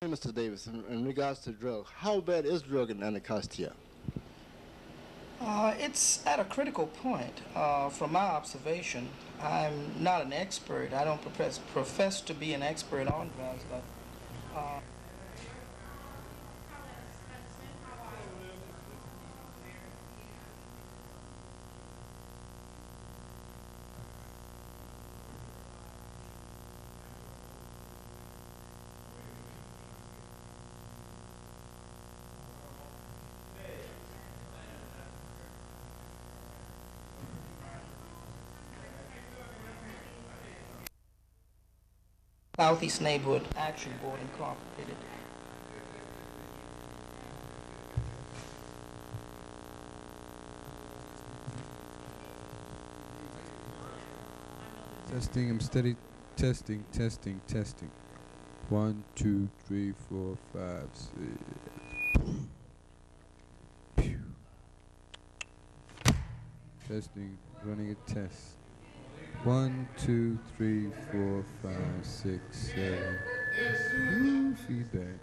Mr. Davis, in regards to drug, how bad is drug in Anacostia? It's at a critical point. From my observation, I'm not an expert. I don't profess to be an expert on drugs, but Southeast Neighborhood Action Board Incorporated. Testing, I'm steady. Testing, testing, testing. 1, 2, 3, 4, 5, 6. Pew. Testing, running a test. 1, 2, 3, 4, 5, 6, 7. Ooh, feedback.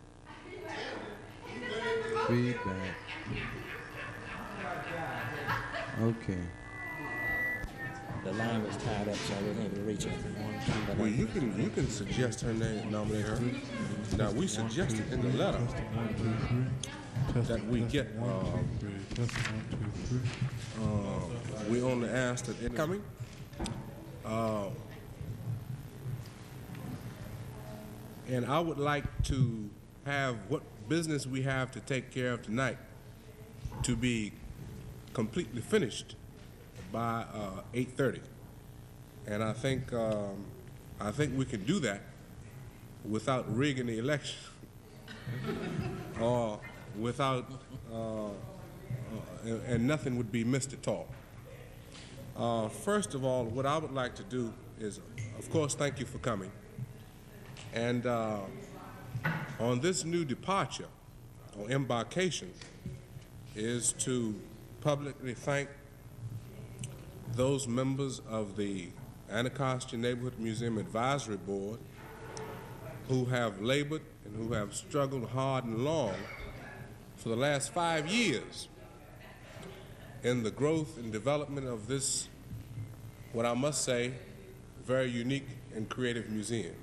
Feedback. Okay. The line was tied up, so I wasn't able to reach her. Well, you can suggest her name, nominate her. Now, we suggested in the letter that we get, we only asked that incoming. And I would like to have what business we have to take care of tonight to be completely finished by 8:30, and I think we can do that without rigging the election or without and nothing would be missed at all. First of all, what I would like to do is, of course, thank you for coming, and on this new departure or embarkation is to publicly thank those members of the Anacostia Neighborhood Museum Advisory Board who have labored and who have struggled hard and long for the last 5 years in the growth and development of this, what I must say, very unique and creative museum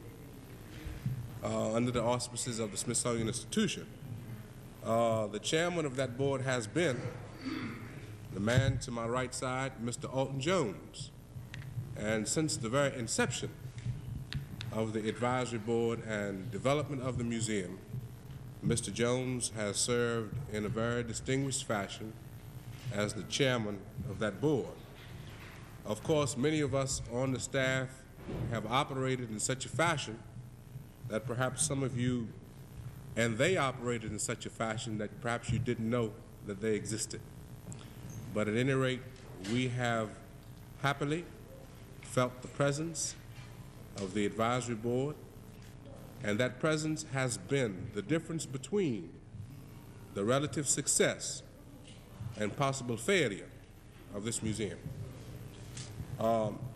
under the auspices of the Smithsonian Institution. The chairman of that board has been the man to my right side, Mr. Alton Jones. And since the very inception of the advisory board and development of the museum, Mr. Jones has served in a very distinguished fashion as the chairman of that board. Of course, many of us on the staff have operated in such a fashion that perhaps some of you, and they operated in such a fashion that perhaps you didn't know that they existed. But at any rate, we have happily felt the presence of the advisory board, and that presence has been the difference between the relative success and possible failure of this museum.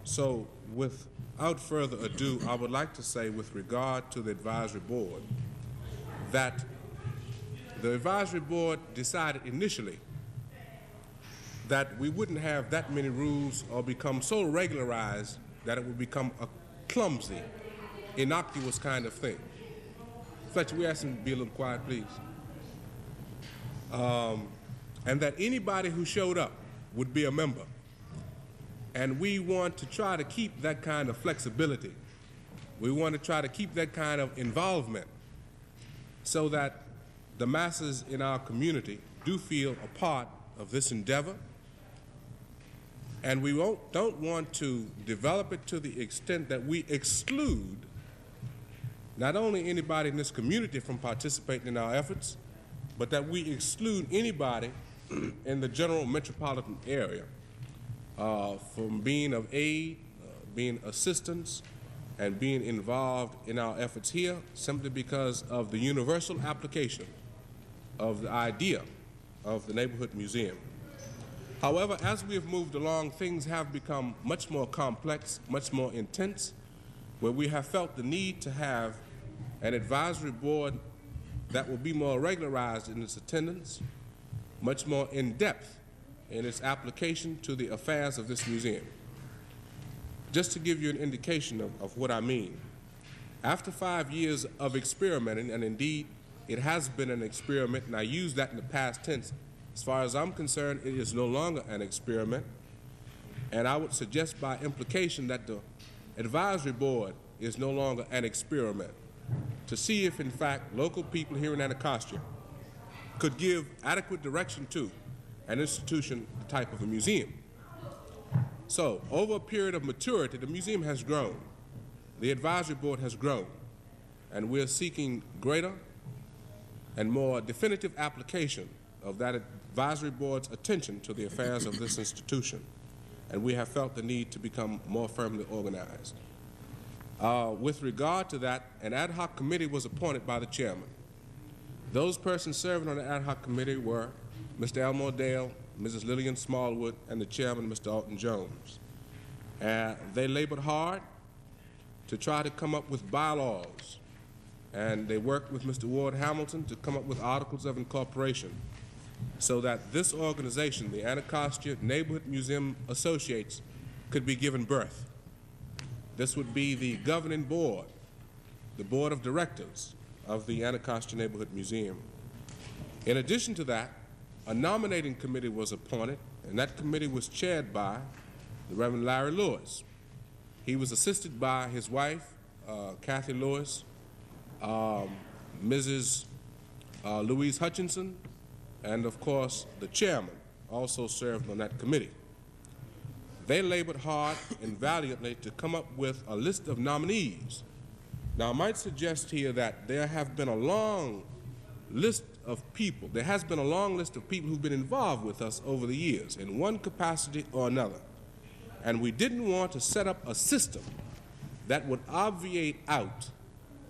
So without further ado, I would like to say with regard to the advisory board that the advisory board decided initially that we wouldn't have that many rules or become so regularized that it would become a clumsy, innocuous kind of thing. Fletcher, we ask him to be a little quiet, please. And that anybody who showed up would be a member. And we want to try to keep that kind of flexibility. We want to try to keep that kind of involvement so that the masses in our community do feel a part of this endeavor. And we don't want to develop it to the extent that we exclude not only anybody in this community from participating in our efforts, but that we exclude anybody in the general metropolitan area from being of aid, being assistance, and being involved in our efforts here simply because of the universal application of the idea of the neighborhood museum. However, as we have moved along, things have become much more complex, much more intense, where we have felt the need to have an advisory board that will be more regularized in its attendance, much more in-depth in its application to the affairs of this museum. Just to give you an indication of what I mean, after 5 years of experimenting, and indeed it has been an experiment, and I use that in the past tense, as far as I'm concerned, it is no longer an experiment, and I would suggest by implication that the advisory board is no longer an experiment, to see if in fact local people here in Anacostia could give adequate direction to an institution the type of a museum. So, over a period of maturity, the museum has grown, the advisory board has grown, and we're seeking greater and more definitive application of that advisory board's attention to the affairs of this institution. And we have felt the need to become more firmly organized. With regard to that, an ad hoc committee was appointed by the chairman. Those persons serving on the ad hoc committee were Mr. Almore Dale, Mrs. Lillian Smallwood, and the chairman, Mr. Alton Jones. They labored hard to try to come up with bylaws, and they worked with Mr. Ward Hamilton to come up with articles of incorporation so that this organization, the Anacostia Neighborhood Museum Associates, could be given birth. This would be the governing board, the board of directors of the Anacostia Neighborhood Museum. In addition to that, a nominating committee was appointed, and that committee was chaired by the Reverend Larry Lewis. He was assisted by his wife, Kathy Lewis, Mrs. Louise Hutchinson, and of course the chairman also served on that committee. They labored hard and valiantly to come up with a list of nominees. Now I might suggest here that there have been a long list of people, there has been a long list of people who've been involved with us over the years in one capacity or another. And we didn't want to set up a system that would obviate out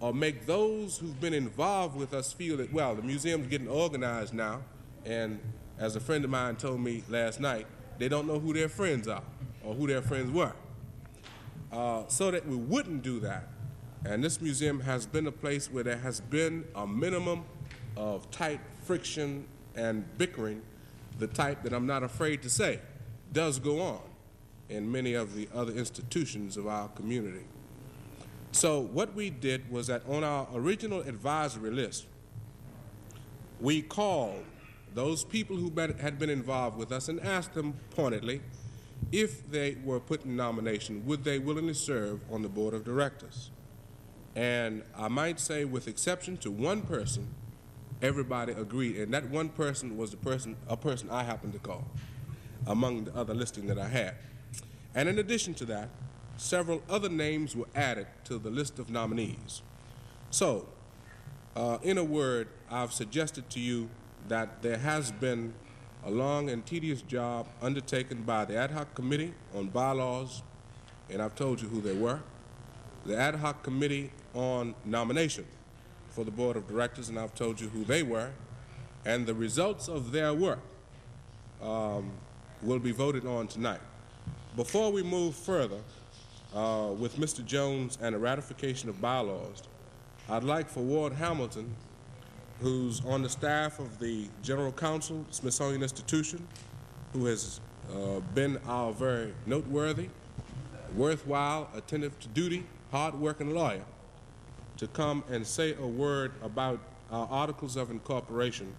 or make those who've been involved with us feel that, well, the museum's getting organized now, and as a friend of mine told me last night, they don't know who their friends are or who their friends were. So that we wouldn't do that. And this museum has been a place where there has been a minimum of tight friction and bickering, the type that I'm not afraid to say does go on in many of the other institutions of our community. So what we did was that on our original advisory list, we called those people who had been involved with us and asked them pointedly if they were put in nomination, would they willingly serve on the board of directors? And I might say, with exception to one person, everybody agreed, and that one person was a person I happened to call among the other listing that I had. And in addition to that, several other names were added to the list of nominees. So, in a word, I've suggested to you that there has been a long and tedious job undertaken by the ad hoc committee on bylaws, and I've told you who they were, the ad hoc committee on nomination for the board of directors, and I've told you who they were, and the results of their work will be voted on tonight. Before we move further with Mr. Jones and the ratification of bylaws, I'd like for Ward Hamilton, who's on the staff of the General Counsel, Smithsonian Institution, who has been our very noteworthy, worthwhile, attentive to duty, hard-working lawyer, to come and say a word about our articles of incorporation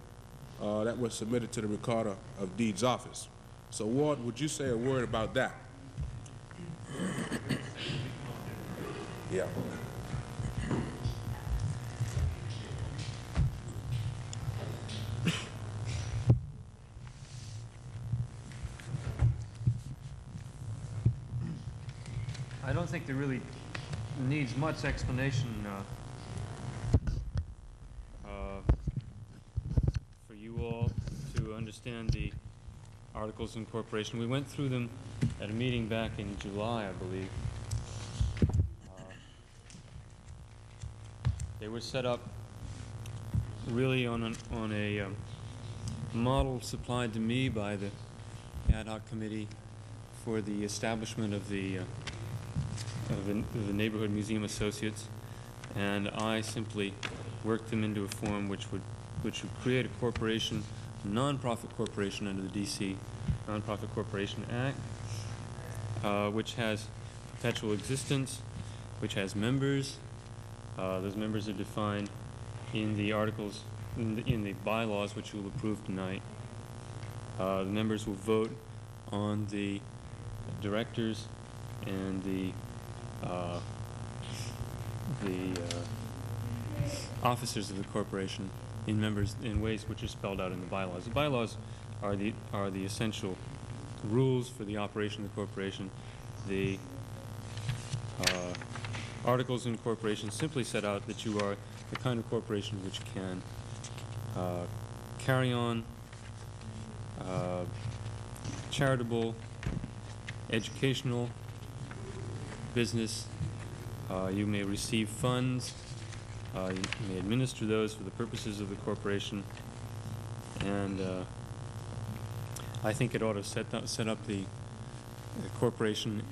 that were submitted to the Recorder of Deeds office. So Ward, would you say a word about that? Yeah. I don't think there really needs much explanation for you all to understand the Articles of Incorporation. We went through them at a meeting back in July, I believe. They were set up really on a model supplied to me by the ad hoc committee for the establishment of the Neighborhood Museum Associates, and I simply worked them into a form which would create a corporation, a nonprofit corporation under the D.C. Nonprofit Corporation Act, which has perpetual existence, which has members. Those members are defined in the articles, in the bylaws which you will approve tonight. The members will vote on the directors and the officers of the corporation in ways which are spelled out in the bylaws. The bylaws are the essential rules for the operation of the corporation. The articles of incorporation simply set out that you are the kind of corporation which can carry on charitable, educational business. You may receive funds. You may administer those for the purposes of the corporation. And I think it ought to set up the corporation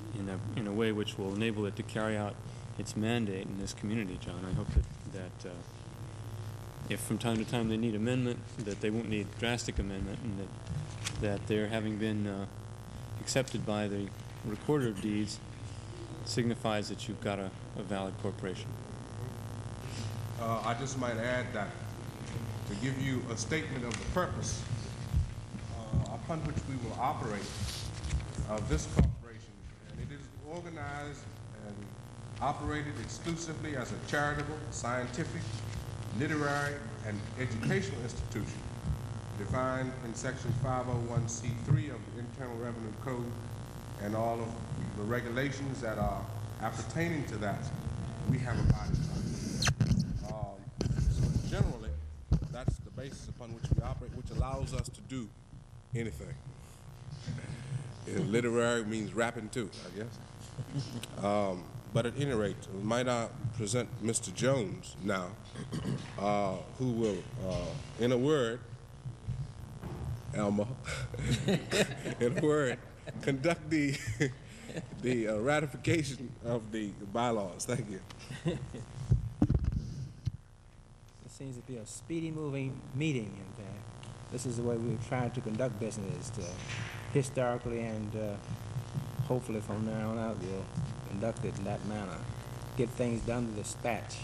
in a way which will enable it to carry out its mandate in this community, John. I hope that if from time to time they need amendment, that they won't need drastic amendment, and that they're having been accepted by the recorder of deeds signifies that you've got a valid corporation. I just might add that to give you a statement of the purpose upon which we will operate this corporation, and it is organized and operated exclusively as a charitable, scientific, literary, and educational institution defined in Section 501c3 of the Internal Revenue Code and all of the regulations that are appertaining to that. We have abided by. So generally, that's the basis upon which we operate, which allows us to do anything. Literary means rapping too, I guess. But at any rate, might I present Mr. Jones now, who will, in a word, Alma, in a word, conduct the ratification of the bylaws. Thank you. It seems to be a speedy moving meeting, in fact. This is the way we've tried to conduct business, historically, and hopefully from now on out we'll conduct it in that manner. Get things done to dispatch.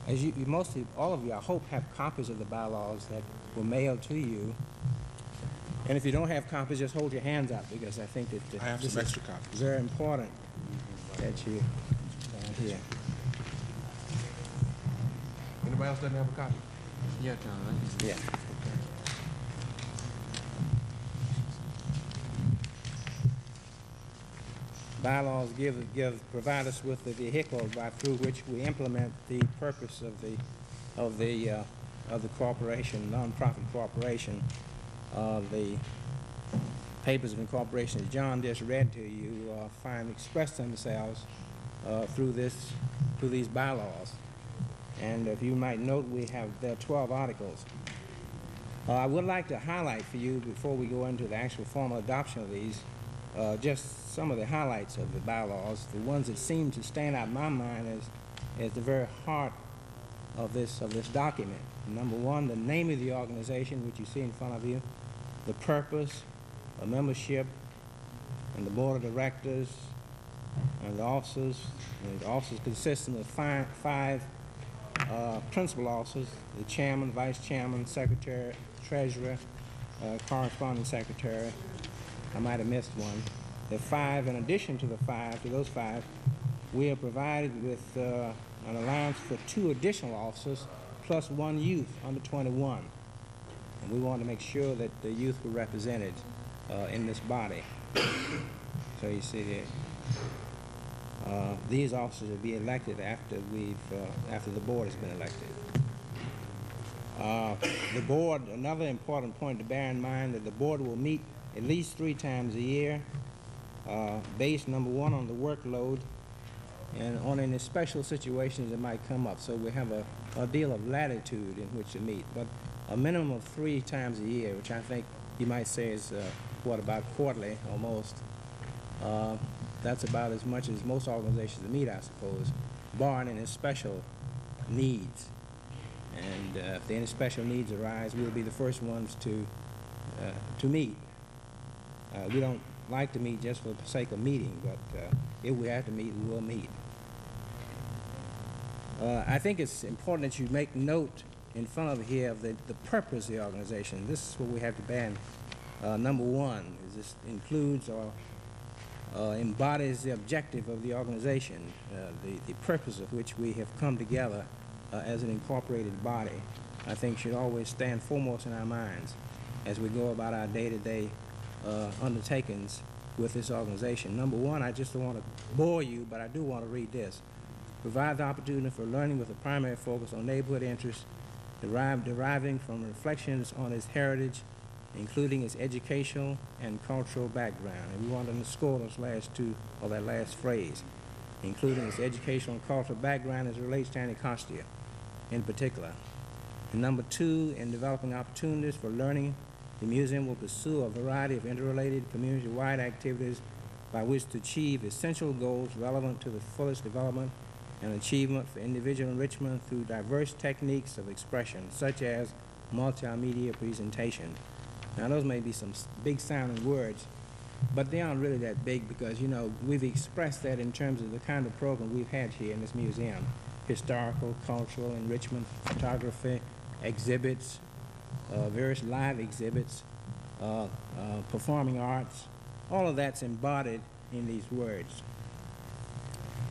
As you mostly, all of you, I hope, have copies of the bylaws that were mailed to you. And if you don't have copies, just hold your hands up, because I think that I have some extra copies. Very important that you here. Anybody else doesn't have a copy? Yeah, John. Yeah. Bylaws provide us with the vehicle through which we implement the purpose of the corporation, nonprofit corporation. The papers of incorporation that John just read to you find expressed themselves through these bylaws. And if you might note, there are 12 articles. I would like to highlight for you, before we go into the actual formal adoption of these, just some of the highlights of the bylaws. The ones that seem to stand out in my mind as the very heart of this document. Number one, the name of the organization, which you see in front of you, the purpose, a membership, and the board of directors, and the officers. The officers consisting of five principal officers: the chairman, vice chairman, secretary, treasurer, corresponding secretary. I might have missed one. There are five. In addition to those five, we are provided with an allowance for 2 additional officers plus 1 youth under 21. And we want to make sure that the youth were represented in this body. So you see here, these officers will be elected after the board has been elected. The board, another important point to bear in mind, that the board will meet at least 3 times a year, based, number one, on the workload and on any special situations that might come up. So we have a deal of latitude in which to meet, but a minimum of 3 times a year, which I think you might say is, about quarterly almost. That's about as much as most organizations meet, I suppose. barring any special needs. And if any special needs arise, we'll be the first ones to meet. We don't like to meet just for the sake of meeting, but if we have to meet, we will meet. I think it's important that you make note in front of here of the purpose of the organization. This is what we have to ban. Number one is this includes or embodies the objective of the organization, the purpose of which we have come together as an incorporated body, I think should always stand foremost in our minds as we go about our day-to-day undertakings with this organization. Number one, I just don't want to bore you, but I do want to read this. Provide the opportunity for learning with a primary focus on neighborhood interests deriving from reflections on its heritage, including its educational and cultural background. And we want to underscore those last two, or that last phrase, including its educational and cultural background as it relates to Anacostia in particular. And number two, in developing opportunities for learning, the museum will pursue a variety of interrelated community-wide activities by which to achieve essential goals relevant to the fullest development and achievement for individual enrichment through diverse techniques of expression, such as multimedia presentation. Now, those may be some big-sounding words, but they aren't really that big because, you know, we've expressed that in terms of the kind of program we've had here in this museum. Historical, cultural, enrichment, photography, exhibits, various live exhibits, performing arts. All of that's embodied in these words.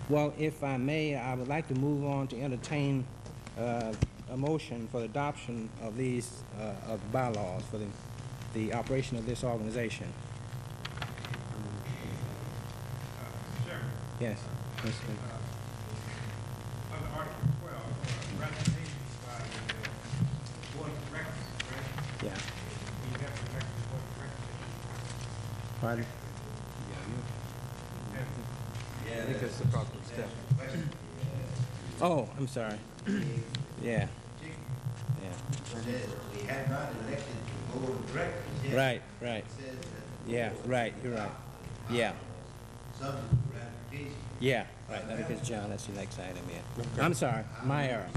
Well, if I may, I would like to move on to entertain a motion for the adoption of these of bylaws for the operation of this organization. Sure. Yes. Yes, sir. Under Article 12, ratification by the Board of Directors, right? Yeah. You have to direct the Board of Directors. Pardon? I think that's the proper step. Oh, I'm sorry. Yeah. Yeah. Says we have not elected the board of directors yet. Right, right. It says that Yeah, right, you're right. Yeah, subject to ratification. yeah, right. That is John, that's the next item, yeah. I'm sorry, my error.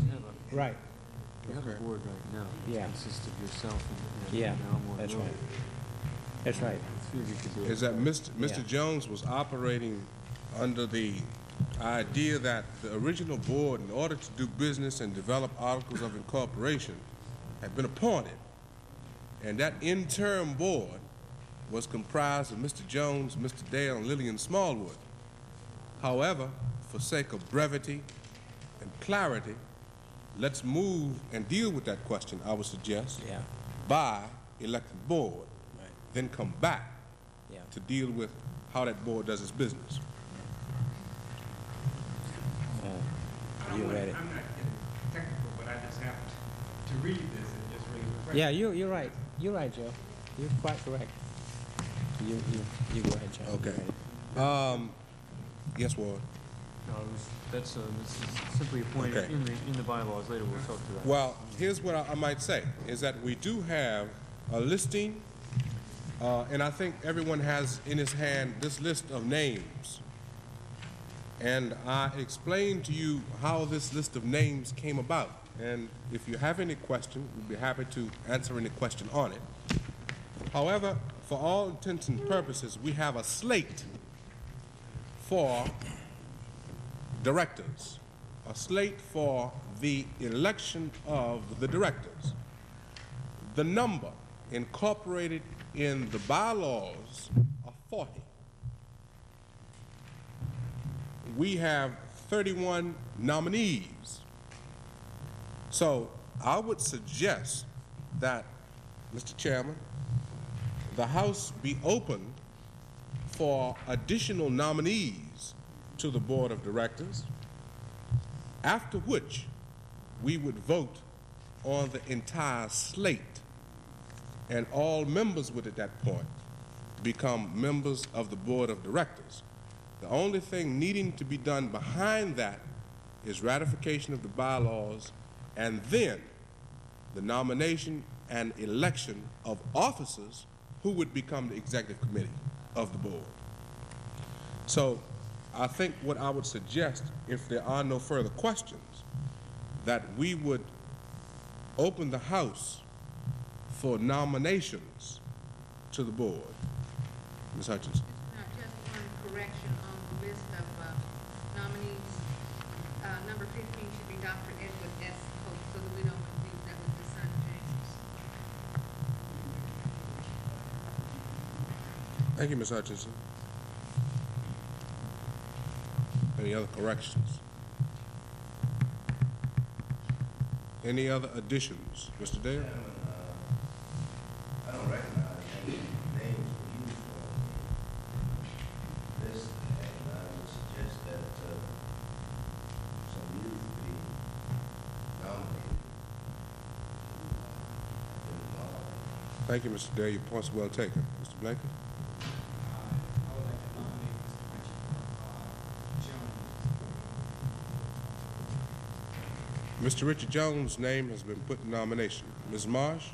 Right, You have a board right now. Yeah. It consists of yourself and yeah, Almore that's Dale. right. That's right. Three of you could do it. Is that Mr. Yeah. Jones was operating under the idea that the original board, in order to do business and develop articles of incorporation, had been appointed. And that interim board was comprised of Mr. Jones, Mr. Dale, and Lillian Smallwood. However, for sake of brevity and clarity, let's move and deal with that question, I would suggest, Yeah, by elected board, right, then come back yeah. to deal with how that board does its business. You ready? I'm not getting technical, but I just happened to read this and just raise a question. Yeah, you're right. You're right, Joe. You're quite correct. You go ahead, Joe. Okay. Yes, Ward. No, this is simply appointed Okay. in the bylaws. Later we'll talk to that. Well, here's what I might say, is that we do have a listing, and I think everyone has in his hand this list of names. And I explained to you how this list of names came about. And if you have any question, we'd be happy to answer any question on it. However, for all intents and purposes, we have a slate for directors, a slate for the election of the directors. The number incorporated in the bylaws are 40. We have 31 nominees. So I would suggest that, Mr. Chairman, the House be open for additional nominees to the Board of Directors, after which we would vote on the entire slate, and all members would at that point become members of the Board of Directors. The only thing needing to be done behind that is ratification of the bylaws, and then the nomination and election of officers who would become the executive committee of the board. So I think what I would suggest, if there are no further questions, that we would open the House for nominations to the board. Ms. Hutchinson. Just one correction on the list of nominees. Number 15 should be Dr. Edward S. Hope, so that we don't confuse that with his son James. Thank you, Ms. Hutchinson. Any other corrections? Any other additions? Mr. Dale? I don't recognize any names used for this, and I would suggest that some youth be nominated. Thank you, Mr. Dale. Your point's well taken. Mr. Blanken? I would like to nominate Mr. Richard Jones' name has been put in nomination. Ms. Marsh?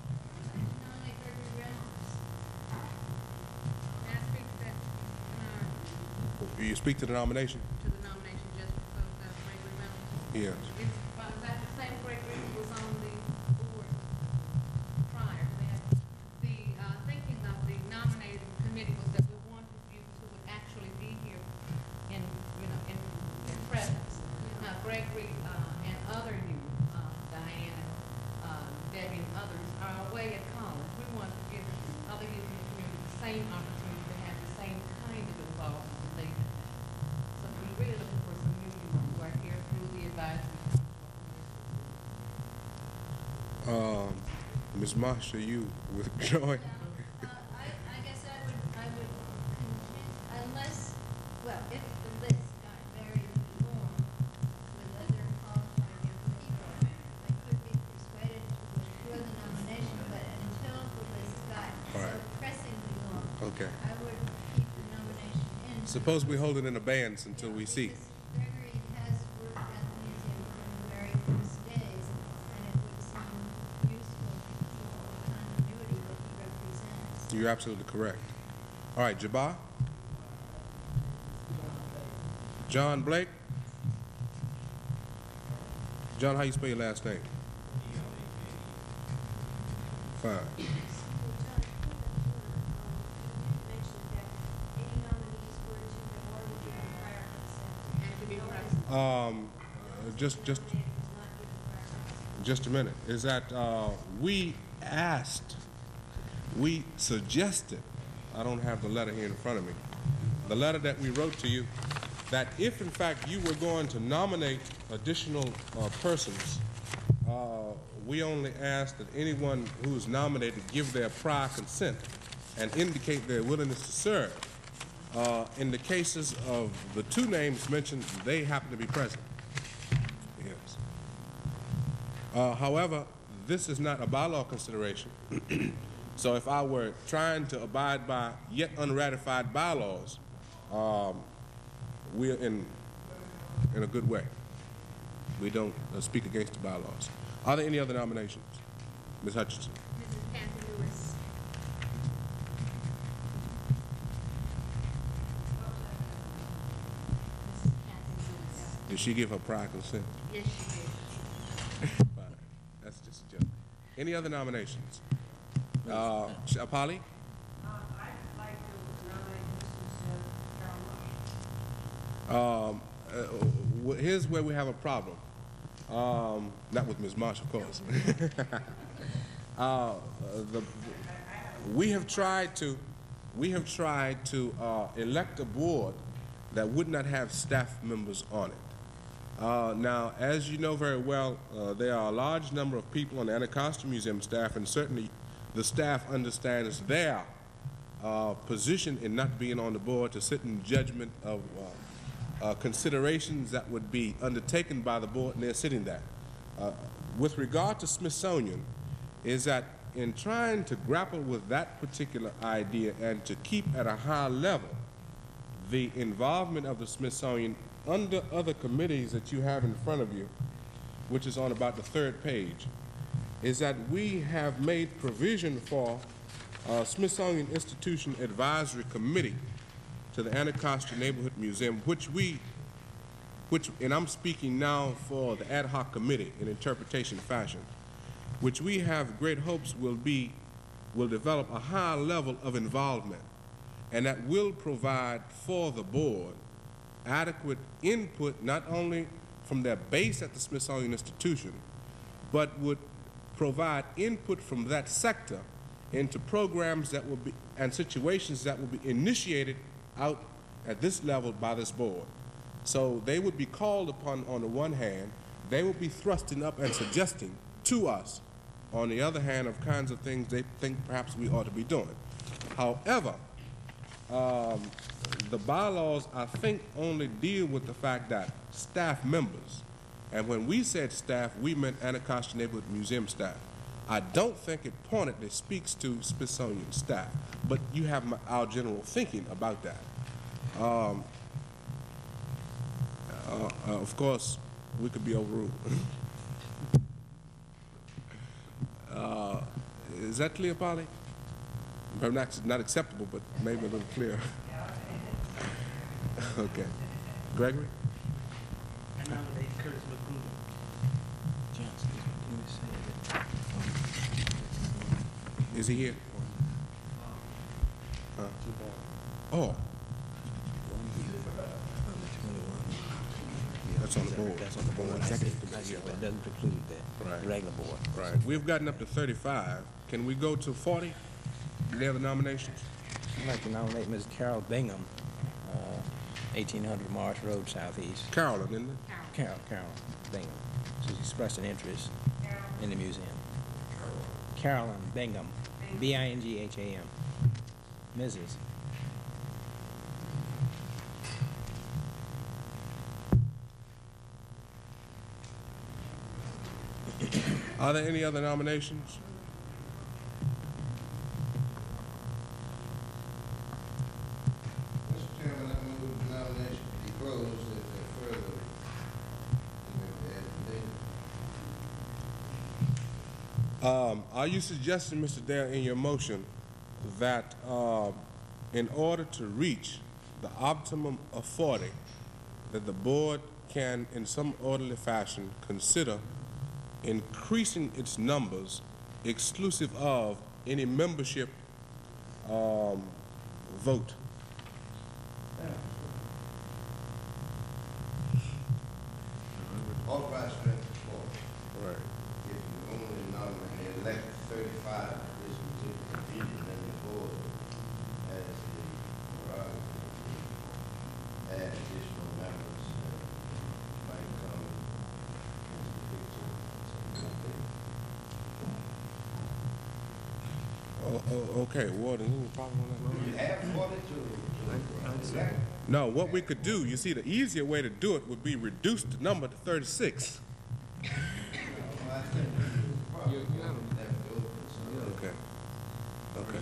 Will you speak to the nomination? To the nomination just because Gregory Reynolds. Yes. It's that the same Gregory who was on the board prior. The thinking of the nominating committee was that we wanted you to actually be here in, in presence. Gregory and other youth, Diane, Debbie and others are away at college. We want to give other youth in the community the same opportunity to have the same kind of involvement that they have. So we're really looking for some new youth who are here through the advisory council. Ms. Marsh, are you withdrawing? I guess I would continue, unless, well, if the list got very long with other qualified young people, I could be persuaded to withdraw the nomination, but until the list got so pressingly long, Okay. I would keep the nomination in. Suppose we hold it in abeyance until we see. Gregory has worked at the museum from the very first days, and it would seem useful to keep the continuity that he represents. You're absolutely correct. All right, Jabbar? John Blake? John, how you spell your last name? Fine. Just a minute. Is that we suggested, I don't have the letter here in front of me, the letter that we wrote to you, that if in fact you were going to nominate additional persons, we only asked that anyone who is nominated give their prior consent and indicate their willingness to serve. In the cases of the two names mentioned, they happen to be present. Yes. However, this is not a bylaw consideration. So if I were trying to abide by yet unratified bylaws, we're in a good way. We don't speak against the bylaws. Are there any other nominations? Ms. Hutchinson. Mrs. Kathy Lewis. Did she give her prior consent? Yes, she did. Fine. That's just a joke. Any other nominations? Polly? I'd like to nominate Mrs. Here's where we have a problem. Not with Ms. Marsh, of course. We have tried to elect a board that would not have staff members on it. Now, as you know very well, there are a large number of people on the Anacostia Museum staff, and certainly the staff understands their position in not being on the board to sit in judgment of considerations that would be undertaken by the board, and they're sitting there. With regard to Smithsonian, is that in trying to grapple with that particular idea and to keep at a high level the involvement of the Smithsonian under other committees that you have in front of you, which is on about the third page, is that we have made provision for Smithsonian Institution Advisory Committee to the Anacostia Neighborhood Museum, and I'm speaking now for the ad hoc committee in interpretation fashion, which we have great hopes will develop a high level of involvement, and that will provide for the board adequate input, not only from their base at the Smithsonian Institution, but would provide input from that sector into programs that will be, and situations that will be initiated out at this level by this board. So they would be called upon on the one hand, they would be thrusting up and suggesting to us on the other hand of kinds of things they think perhaps we ought to be doing. However, the bylaws, I think, only deal with the fact that staff members, and when we said staff, we meant Anacostia Neighborhood Museum staff. I don't think it pointedly speaks to Smithsonian staff, but you have our general thinking about that. Of course, we could be overruled. Is that clear, Polly? Perhaps not acceptable, but maybe a little clearer. Okay. Gregory? I nominate Curtis McGruder. Is he here? Oh. That's on the board. That's on the board. That doesn't preclude that. Right. The regular board. Right. We've gotten up to 35. Can we go to 40? Do they have the nominations? I'd like to nominate Ms. Carol Bingham, 1800 Marsh Road, Southeast. Carolyn, isn't it? Carol Bingham. She's expressed an interest in the museum. Carolyn Bingham, B-I-N-G-H-A-M. Mrs. Are there any other nominations? Mr. Chairman, I move the nomination be closed if there further Are you suggesting, Mr. Dale, in your motion that in order to reach the optimum of 40, that the board can, in some orderly fashion, consider increasing its numbers exclusive of any membership vote? authorized strength of 40. Right. If you only nominate, elect 35 at this particular meeting, then the board has the prerogative to add additional members that might come into the picture. Okay, Warden, any problem on that? You have 42. No, what we could do, you see, the easier way to do it would be reduce the number to 36. Okay. Okay.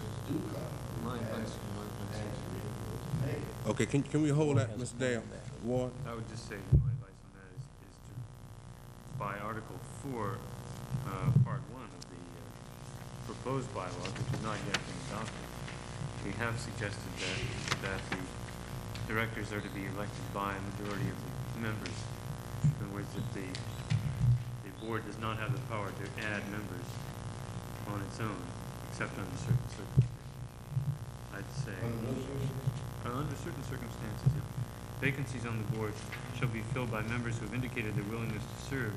Okay, can we hold that, Mr. Dale? Ward? I would just say my advice on that is to, by Article 4, Part 1 of the proposed bylaws, which has not yet been adopted, we have suggested that the directors are to be elected by a majority of the members. In other words, that the board does not have the power to add members on its own, except under certain circumstances. I'd say, under certain circumstances, yeah. Vacancies on the board shall be filled by members who have indicated their willingness to serve,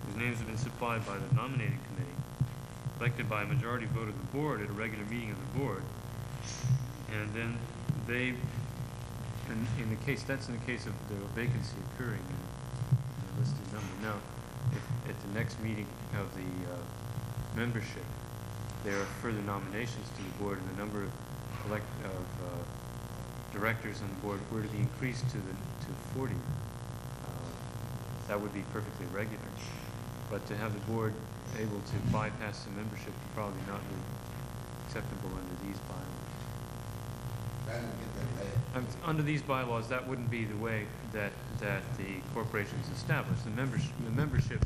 whose names have been supplied by the nominating committee, elected by a majority vote of the board at a regular meeting of the board, and then they, in the case of the vacancy occurring in the listed number. Now, if at the next meeting of the membership, there are further nominations to the board, and the number of directors on the board were to be increased to 40, that would be perfectly regular. But to have the board able to bypass the membership would probably not be acceptable under these bylaws. Under these bylaws, that wouldn't be the way that the corporation is established. The membership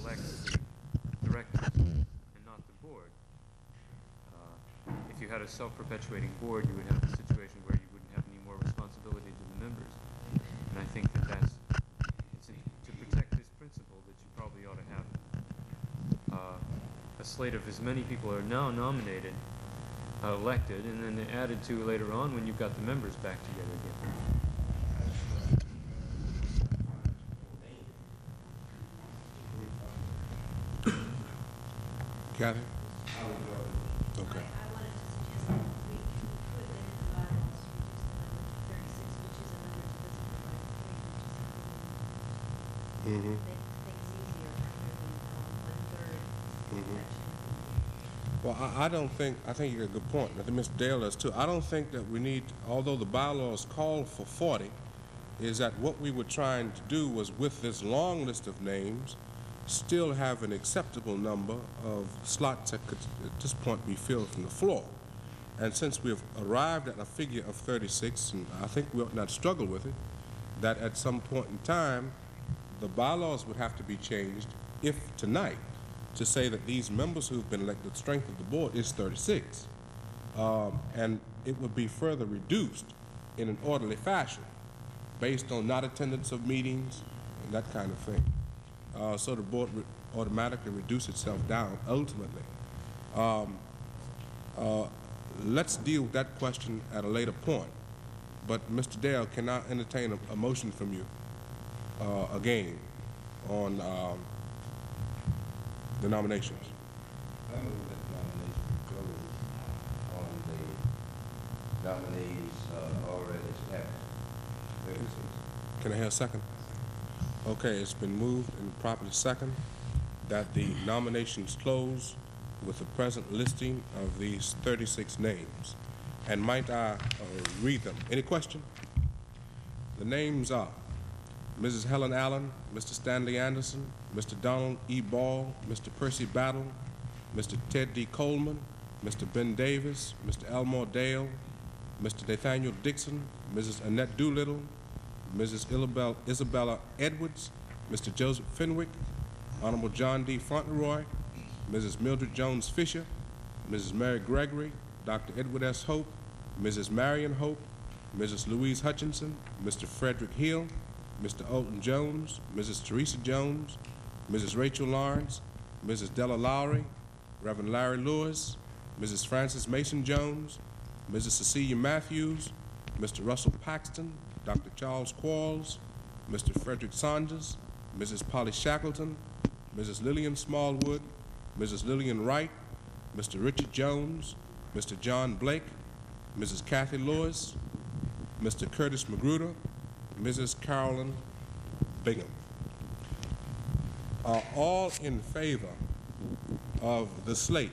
elects the directors and not the board. If you had a self-perpetuating board, you would have a situation where you wouldn't have any more responsibility responsibility to the members. And I think that to protect this principle that you probably ought to have a slate of as many people are now nominated, elected, and then added to later on when you've got the members back together again. Kathy? Okay. I wanted to suggest that we could in the bylaws reduce the number to 36, which is a number to listen to by 3, which is Mm-hmm. things easier rather than 1/3 section. Well, I think you got a good point. I think Mr. Dale does too. I don't think that we need, although the bylaws call for 40, is that what we were trying to do was with this long list of names, still have an acceptable number of slots that could at this point be filled from the floor. And since we've arrived at a figure of 36, and I think we ought not struggle with it, that at some point in time, the bylaws would have to be changed, if tonight, to say that these members who've been elected, the strength of the board is 36. And it would be further reduced in an orderly fashion, based on not attendance of meetings and that kind of thing. So the board would automatically reduce itself down ultimately. Let's deal with that question at a later point. But Mr. Dale, can I entertain a motion from you again on the nominations? I move that the nomination be closed on the nominees already established. 36. Can I hear a second? Okay, it's been moved and properly second that the nominations close with the present listing of these 36 names. And might I read them? Any question? The names are Mrs. Helen Allen, Mr. Stanley Anderson, Mr. Donald E. Ball, Mr. Percy Battle, Mr. Ted D. Coleman, Mr. Ben Davis, Mr. Almore Dale, Mr. Nathaniel Dixon, Mrs. Annette Doolittle, Mrs. Isabella Edwards, Mr. Joseph Fenwick, Honorable John D. Fauntleroy, Mrs. Mildred Jones Fisher, Mrs. Mary Gregory, Dr. Edward S. Hope, Mrs. Marion Hope, Mrs. Louise Hutchinson, Mr. Frederick Hill, Mr. Alton Jones, Mrs. Teresa Jones, Mrs. Rachel Lawrence, Mrs. Della Lowry, Reverend Larry Lewis, Mrs. Frances Mason Jones, Mrs. Cecilia Matthews, Mr. Russell Paxton, Dr. Charles Quarles, Mr. Frederick Saunders, Mrs. Polly Shackleton, Mrs. Lillian Smallwood, Mrs. Lillian Wright, Mr. Richard Jones, Mr. John Blake, Mrs. Kathy Lewis, Mr. Curtis Magruder, Mrs. Carolyn Bingham. Are all in favor of the slate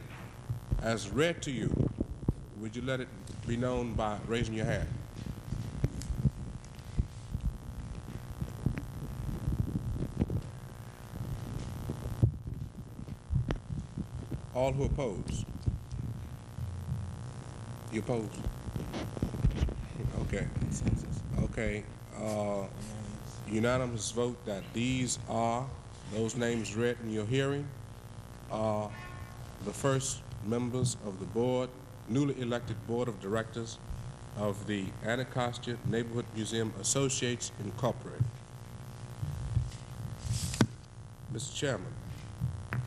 as read to you? Would you let it be known by raising your hand? All who oppose? You oppose? Okay. Okay. Unanimous vote that these are, those names read in your hearing, are the first members of the board, newly elected board of directors of the Anacostia Neighborhood Museum Associates, Incorporated. Mr. Chairman,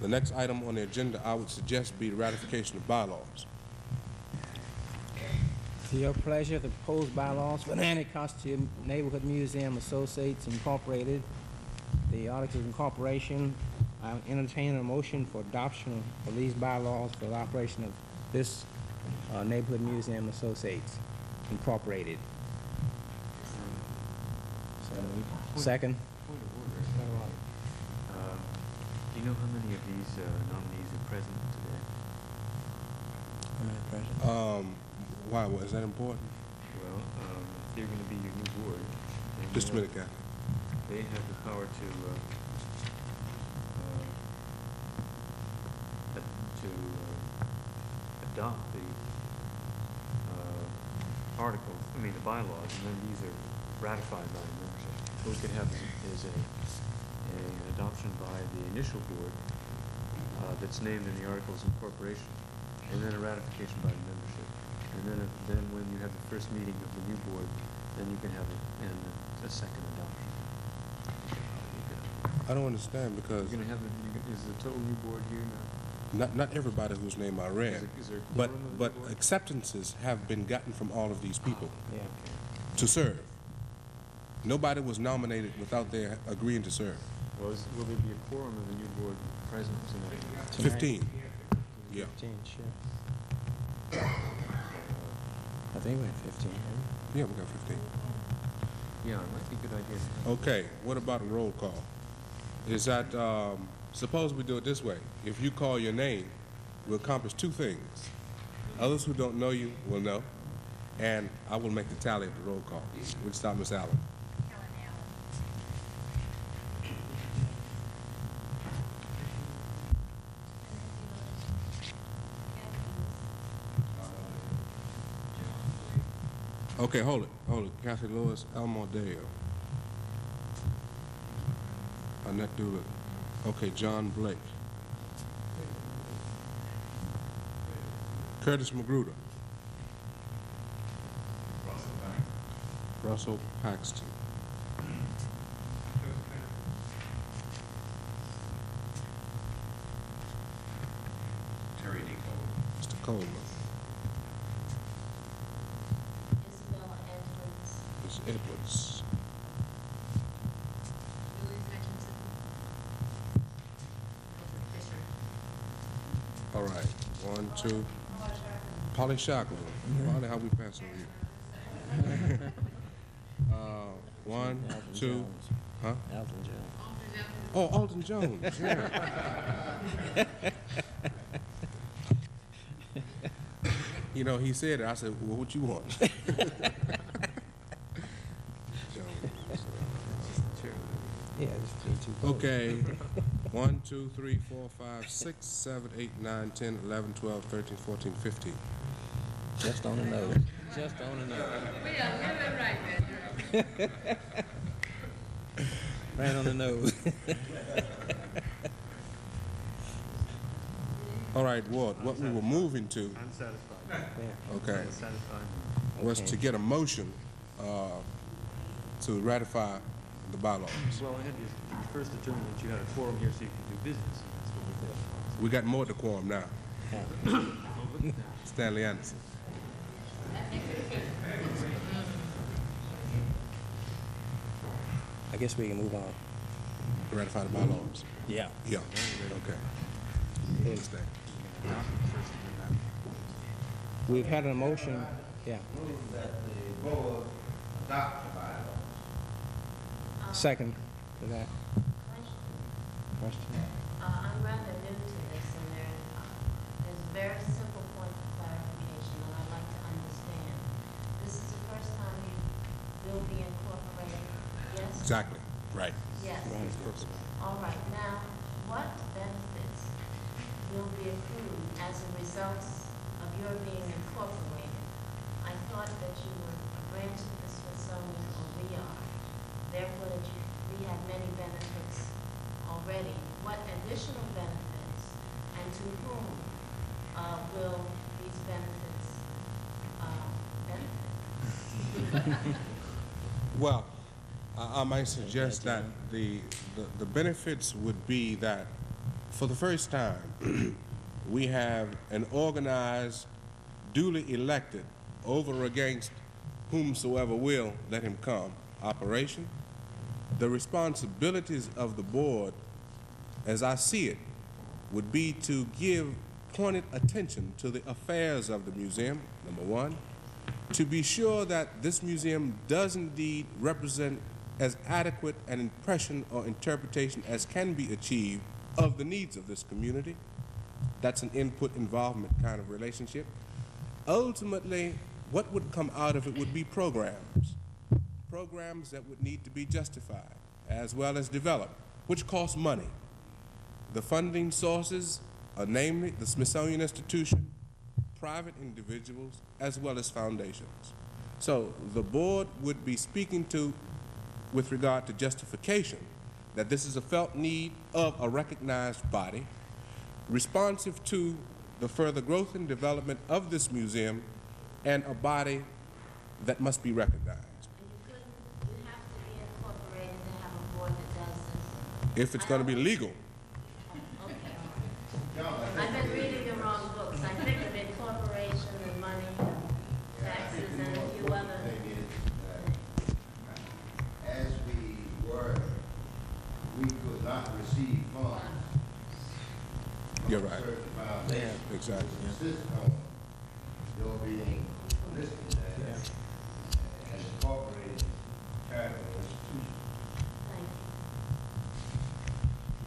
the next item on the agenda I would suggest be the ratification of bylaws. To your pleasure, the proposed bylaws for the Anacostia Neighborhood Museum Associates Incorporated, the Articles of Incorporation. I entertain a motion for adoption of these bylaws for the operation of this Neighborhood Museum Associates Incorporated. Second. Point of order. Do you know how many of these nominees are present today? Why? Is that important? Well, if they're going to be your new board, Just a minute, Kathy. they have the power to adopt the articles, the bylaws, and then these are ratified by membership. What we could have is an adoption by the initial board that's named in the Articles of Incorporation, and then a ratification by the membership. And then when you have the first meeting of the new board, then you can have it in a second adoption. I don't understand because You're gonna have is the total new board here now? not everybody whose name I read, Is there a but quorum of the but board? acceptances have been gotten from all of these people Yeah. to serve. Nobody was nominated without their agreeing to serve. Well, will there be a quorum of the new board present tonight? 15. Yeah. 15, sure. I think we're at 15, right? Yeah, we got 15. Yeah, it might be a good idea. to have- Okay, what about a roll call? Is that, suppose we do it this way. If you call your name, we'll accomplish two things. Others who don't know you will know, and I will make the tally of the roll call. We'll start Ms. Allen. Okay, hold it. Kathy Lewis, Almore Dale. Annette Doolittle. Okay, John Blake. Curtis Magruder. Russell Paxton. Terry D. Cole. Mr. Coleman. Isabella Edwards. Ms. Edwards. Louise Hutchinson. Fisher. All right, 1, 2. Polly Shackleton. Polly, how we passing on you? 1, Alton 2. Jones. Huh? Alton Jones. Oh, Alton Jones. Yeah. You know, he said it. I said, well, what you want? Yeah, it's 2. Okay. 1, 2, 3, 4, 5, 6, 7, 8, 9, 10, 11, 12, 13, 14, 15. Just on the nose. Just on the nose. We are living right there. Right on the nose. All right, Ward, what we were moving to, Unsatisfied. Yeah. okay, Unsatisfied. was Okay. to get a motion to ratify the bylaws. Well, I had to first determine that you had a quorum here so you could do business. That's what we did. We got more to quorum now. Stanley Anderson. I guess we can move on. Ratify the bylaws. Yeah. Yeah, okay. Understand. We've had a motion, yeah. Move that the board adopt the bylaws. Second for that. Question? I'm rather new to this, and there's a very simple point of clarification, and I'd like to understand. This is the first time you will be incorporated, yes? Exactly, right. Yes. Right. All right, now, what benefits will be accrued as a result of your being incorporated? I thought that you were a branch of the Smithsonian, or we are. Therefore, that we have many benefits already. What additional benefits, and to whom will these benefits benefit? Well, I might suggest that the benefits would be that for the first time, we have an organized, duly elected, over against whomsoever will let him come, operation. The responsibilities of the board, as I see it, would be to give pointed attention to the affairs of the museum, number one, to be sure that this museum does indeed represent as adequate an impression or interpretation as can be achieved of the needs of this community. That's an input involvement kind of relationship. Ultimately, what would come out of it would be programs that would need to be justified as well as developed, which cost money. The funding sources are namely the Smithsonian Institution, private individuals, as well as foundations. So the board would be speaking to, with regard to justification, that this is a felt need of a recognized body, responsive to the further growth and development of this museum, and a body that must be recognized. And you if it's going to be legal. I've been reading the wrong books. I think of incorporation and money, taxes, and a few other. As we were, we could not receive funds. You're right. Yeah, exactly. Insist on your being listed as an incorporated charitable institution.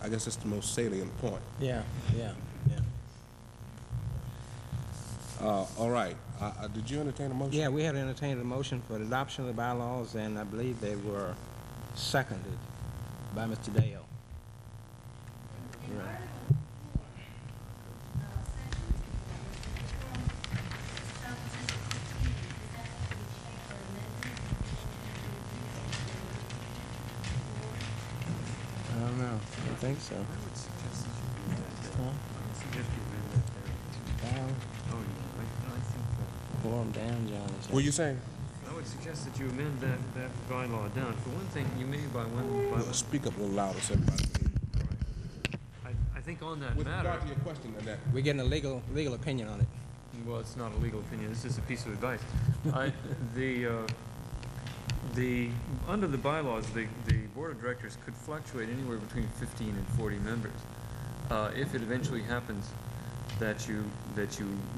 I guess that's the most salient point. Yeah, yeah, yeah. All right. Did you entertain a motion? Yeah, we had entertained a motion for the adoption of the bylaws, and I believe they were seconded by Mr. Dale. Right. I don't know. I don't think so. I would suggest that you read that down. Huh? I would suggest you read that down. Down. Oh, yeah, I think that. Form down, John. What are you saying? I would suggest that you amend that bylaw down. For one thing, you may by Speak up a little louder so everybody can hear you. I think on that With matter. regard to your question, Annette. We're getting a legal opinion on it. Well, it's not a legal opinion. This is a piece of advice. Under the bylaws, the board of directors could fluctuate anywhere between 15 and 40 members. If it eventually happens that you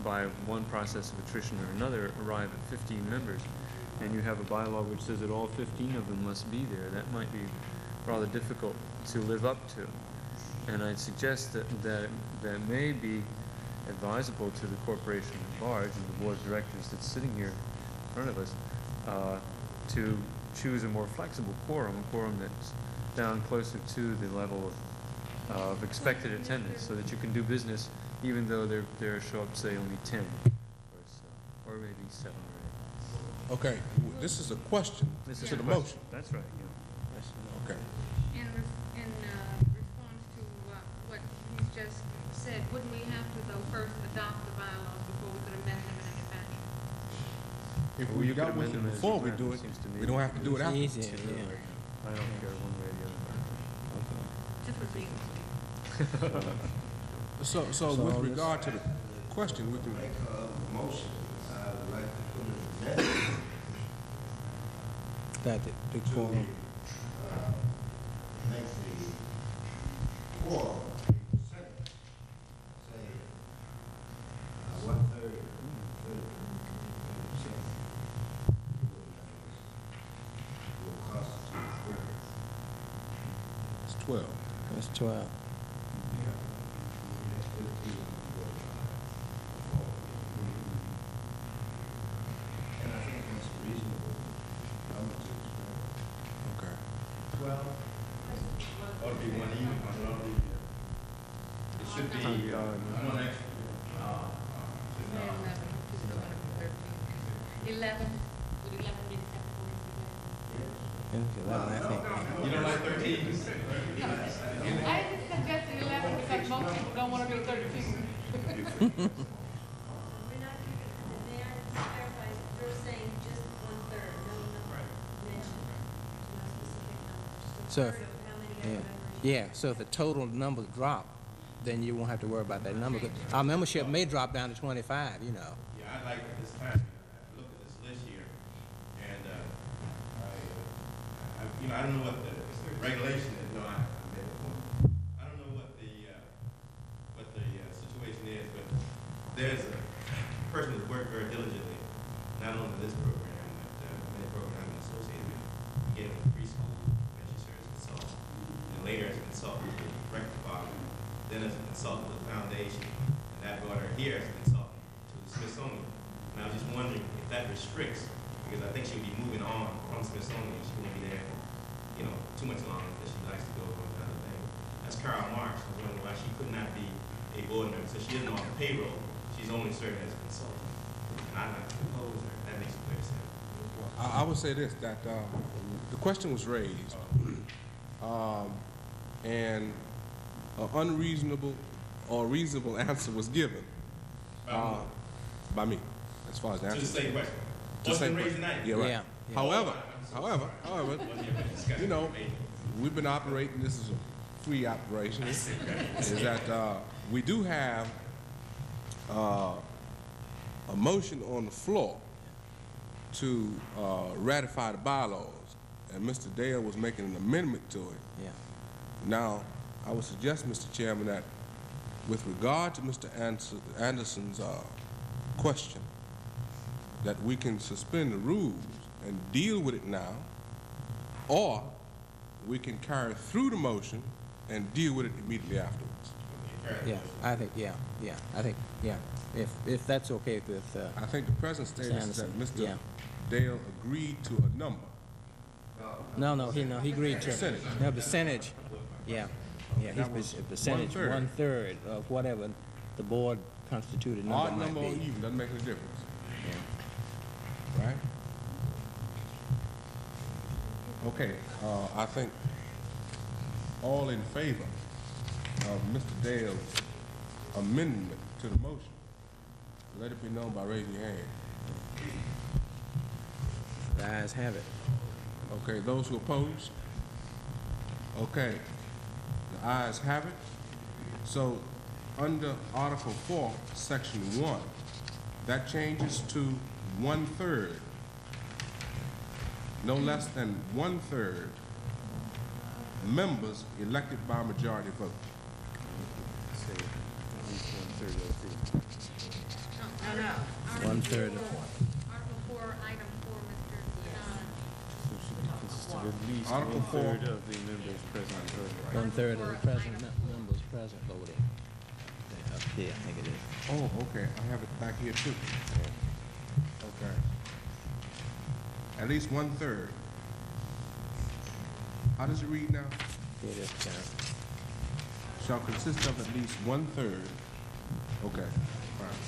by one process of attrition or another arrive at 15 members, and you have a bylaw which says that all 15 of them must be there, that might be rather difficult to live up to. And I'd suggest that may be advisable to the corporation at large and the board of directors that's sitting here in front of us to choose a more flexible quorum, a quorum that's down closer to the level of expected attendance, so that you can do business even though there show up, say, only 10 or maybe 7 or 8. Okay, this is a question to the motion. That's right, yeah. Okay. In response to what he's just said, wouldn't we have to, though, first adopt the bylaws before we could amend them in any fashion? If we got with it before we do it, we don't have to do it after. Easy, yeah. I don't care one way or the other. Just for legal sake. So with regard to the question, we can Make a motion. I would like to put it in that. That the quorum. Make the quorum 8%. Say 1/3, 30%. Will constitute It's 12. That's 12. And I think that's reasonable. Okay. Well, ought to be one even, but ought to be, it should be, one extra. 11. Would 11 be acceptable? I think. You don't like 13? I just suggested 11 because most people don't want to be 30 people. We're not, may I just clarify, you're saying just 1/3, no number mentioned, no specific numbers. So, Just a third of how many yeah. members. Yeah, so if the total number drop, then you won't have to worry about that number. Our membership may drop down to 25, you know. Yeah, I'd like at this time, look at this list here, and, I don't know what the regulation is, no, I don't know what the situation is, but there's a person who's worked very diligently, not only this program, but many programs I'm associated with, beginning with preschool, when she serves as a consultant, and later as a consultant with the Director Department, then as a consultant with the foundation, and that brought her here as a consultant to the Smithsonian. And I was just wondering if that restricts, because I think she'll be moving on from Smithsonian, she won't be there, too much longer, because she likes to go on another thing. That's Carol Marks. I was wondering why she could not be a board member. So she isn't on the payroll. She's only serving as a consultant. And I'd like to propose her. That makes clear sense. I would say this, that the question was raised, and an unreasonable or reasonable answer was given by me, as far as the answer. Just the same question. Just Wasn't same raised question. tonight. Yeah, right. Yeah. However, you know, we've been operating, this is a free operation is that we do have a motion on the floor to ratify the bylaws, and Mr. Dale was making an amendment to it. Yeah. Now, I would suggest, Mr. Chairman, that with regard to Mr. Anderson's question, that we can suspend the rules and deal with it now, or we can carry through the motion and deal with it immediately afterwards. Yeah, I think, I think, if that's okay with, I think the present status is that Mr. Dale agreed to a number. no, he agreed to. Percentage. No, percentage, yeah, he's a percentage, 1/3 of whatever the board constituted number Odd might number be. or even, doesn't make any difference, Yeah. right? Okay, I think all in favor of Mr. Dale's amendment to the motion, let it be known by raising your hand. The ayes have it. Okay, those who oppose? Okay, the ayes have it. So, under Article 4, Section 1, that changes to 1/3. No less than 1/3 members elected by majority vote. No. 1/3. Article 4, item 4, Mr. Consists of at least Article 4. 1/3 of the members present voting. 1/3 of the members present voting. Yeah, up here, I think it is. Oh, okay, I have it back here too. Okay. At least 1/3. How does it read now? It is, Shall consist of at least 1/3. Okay, fine.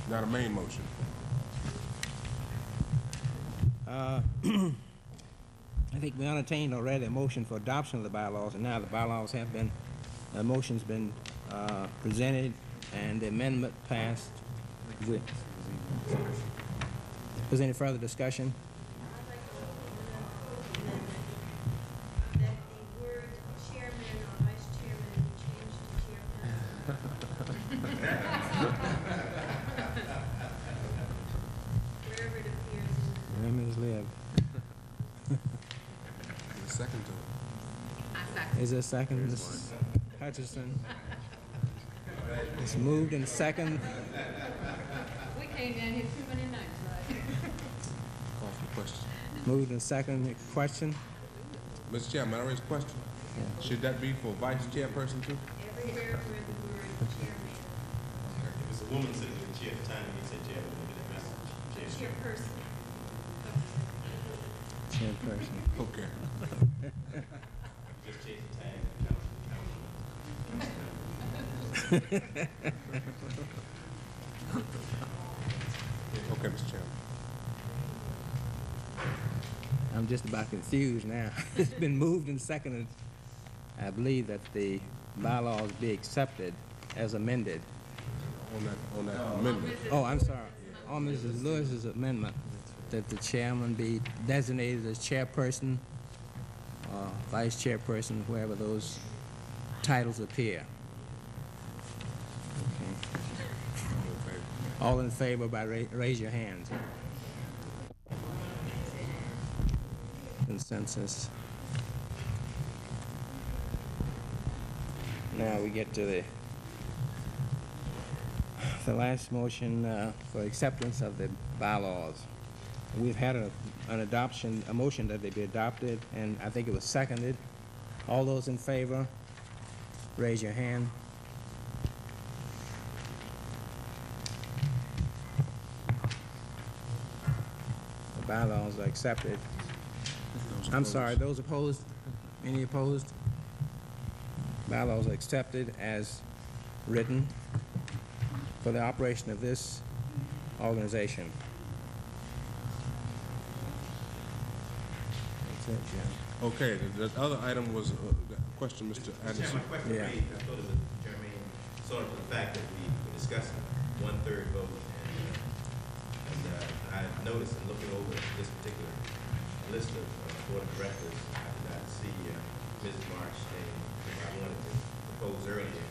Now the main motion. I think we entertained already a motion for adoption of the bylaws, and now the bylaws have been, the motion's been presented, and the amendment passed. Was any further discussion? That the word chairman or vice chairman be changed to chairperson. Wherever it appears in Women's live. The second to it. I second. Is there a second, Ms. Hutchinson? It's moved and second. We came down here too many nights, right? Call for the question. Moved and second. Question? Mr. Chairman, I raise a question. Should that be for vice chairperson too? everywhere where the word chairman, If it's a woman sitting in the chair at the time, you say chairman, you get that message. chairperson. Chairperson. Okay. Just change the tag. Okay, Mr. Chairman. I'm just about confused now. It's been moved and seconded. I believe that the bylaws be accepted as amended. On that amendment. Oh, I'm sorry. On Mrs. Lewis's amendment, that the chairman be designated as chairperson, vice chairperson, wherever those titles appear. Okay. All in favor by raise your hands. Consensus. Now we get to the last motion for acceptance of the bylaws. We've had an adoption, a motion that they be adopted, and I think it was seconded. All those in favor, raise your hand. The bylaws are accepted. I'm sorry, those opposed? Any opposed? Bylaws are accepted as written for the operation of this organization. That's it, Jim. Okay, the other item was the question, Mr. Anderson. My question Yeah. made, I thought it was germane, sort of the fact that we were discussing 1/3 vote. And I noticed in looking over this particular list of board of directors, I did see Ms. March, and I wanted to propose earlier.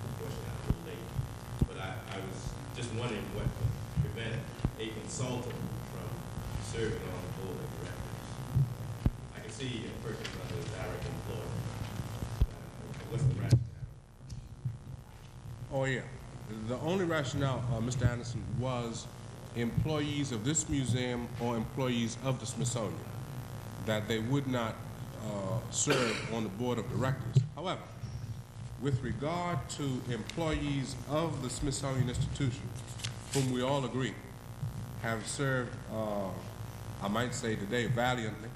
Unfortunately, I'm a little late. But I was just wondering what would prevent a consultant from serving on the board of directors. I can see a person under the direct employment. What's the rationale? Oh, yeah. The only rationale, Mr. Anderson, was employees of this museum or employees of the Smithsonian, that they would not serve on the board of directors. However, with regard to employees of the Smithsonian Institution, whom we all agree have served, I might say today, valiantly,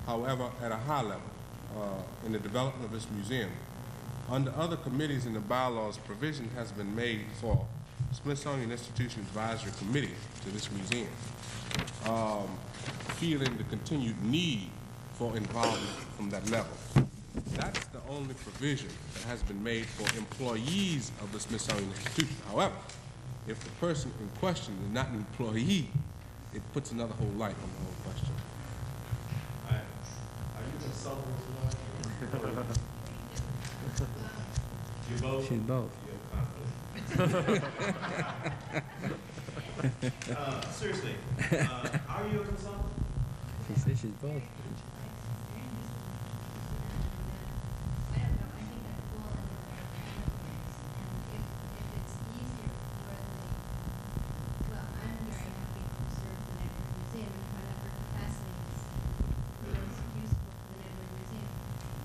however, at a high level in the development of this museum, under other committees in the bylaws, provision has been made for Smithsonian Institution Advisory Committee to this museum, feeling the continued need for involvement from that level. That's the only provision that has been made for employees of the Smithsonian Institution. However, if the person in question is not an employee, it puts another whole light on the whole question. Are you consulting tonight? You both? She's both. Seriously, are you a consultant? She says she's both. I don't know, I think that fall under the categories, and if it's easier for well, I'm very happy to serve the Neighborhood Museum in whatever capacity is most useful for the Neighborhood Museum.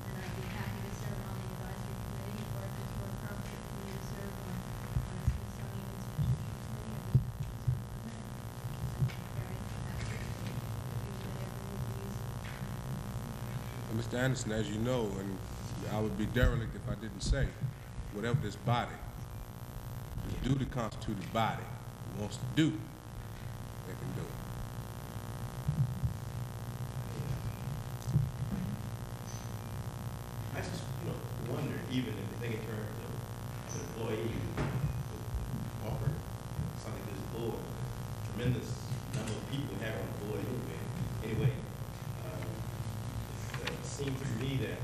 And I'd be happy to serve on the advisory committee, or if it's more appropriate for me to serve on a Smithsonian Institution committee, I'd be happy to serve on that. I'm very happy to do whatever would be useful. Mr. Anderson, as you know, and I would be derelict if I didn't say, whatever this body, this duly constituted body, wants to do, they can do it. I just, wonder, even if you think in terms of an employee who offered something to this board, tremendous number of people have on the board anyway. It seems to me that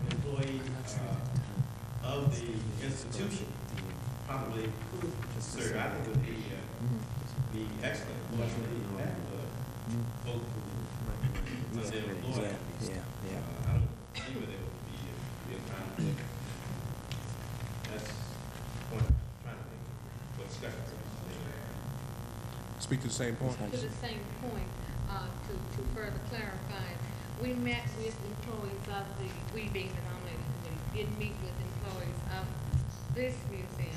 an employee of the institution probably could serve. I think it would be excellent. Fortunately, you have folks who are their employees. I don't think that it would be a conflict. That's the point I'm trying to make. What discussion? Speak to the same point. To the same point, to further clarify, we met with employees of we being the nominating committee, did meet with employees of this museum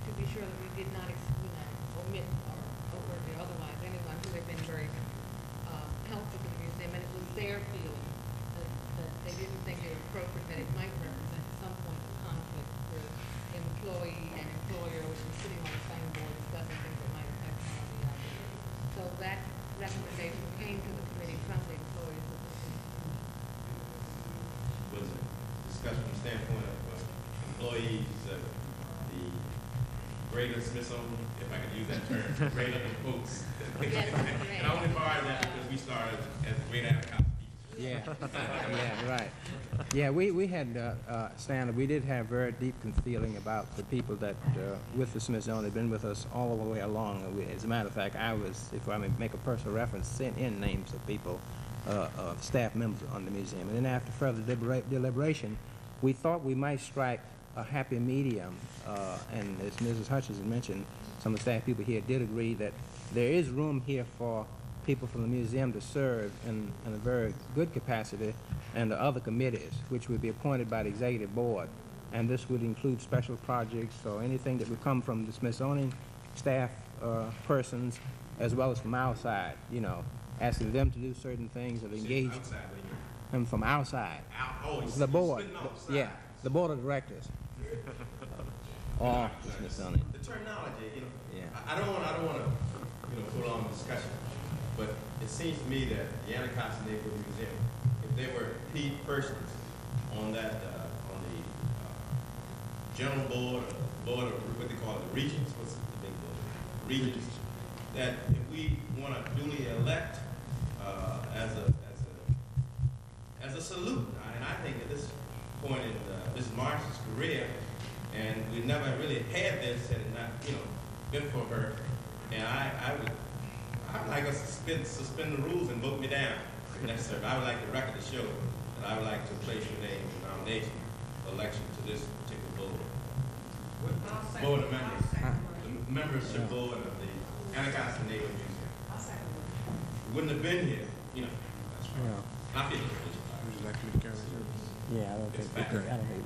to be sure that we did not omit or overtly otherwise anyone who had been very helpful to the museum, and it was their feeling that they didn't think it was appropriate that it might represent some point of conflict where employee and employer would be sitting on the same board discussing things that might affect one or the other. So that recommendation came to the committee from the employees of the institution. Was a discussion from the standpoint of employees of the greater Smithsonian, if I could use that term, greater than folks. Yes, and I only borrowed that because we started as the great Anacostia. Yeah, yeah, right. Yeah, we had, Stanley, we did have very deep feeling about the people that, with the Smithsonian, have been with us all the way along. As a matter of fact, I was, if I may make a personal reference, sent in names of people, staff members on the museum. And then after further deliberation, we thought we might strike a happy medium, and as Mrs. Hutchinson mentioned, some of the staff people here did agree that there is room here for people from the museum to serve in a very good capacity, and the other committees, which would be appointed by the executive board. And this would include special projects or anything that would come from the Smithsonian staff persons, as well as from outside, asking them to do certain things or engage them from outside. The board, the board of directors. Or the Smithsonian. The terminology, I don't want to prolong the discussion. But it seems to me that the Anacostia Neighborhood Museum, if there were key persons on that, on the general board, or board of what they call the regents, what's the big board? Regents, that if we want to duly elect as a as a salute. And I think at this point in Ms. Marsh's career, and we never really had this had it not, been for her. And I'd like us to suspend the rules and vote me down if necessary. I would like the record to show that I would like to place your name in nomination for election to this particular board. Board of members. The membership board of the Anacostia Naval Museum. Wouldn't have been here, that's right. Yeah. I feel it's Would you like me to carry it? Yeah, I don't think we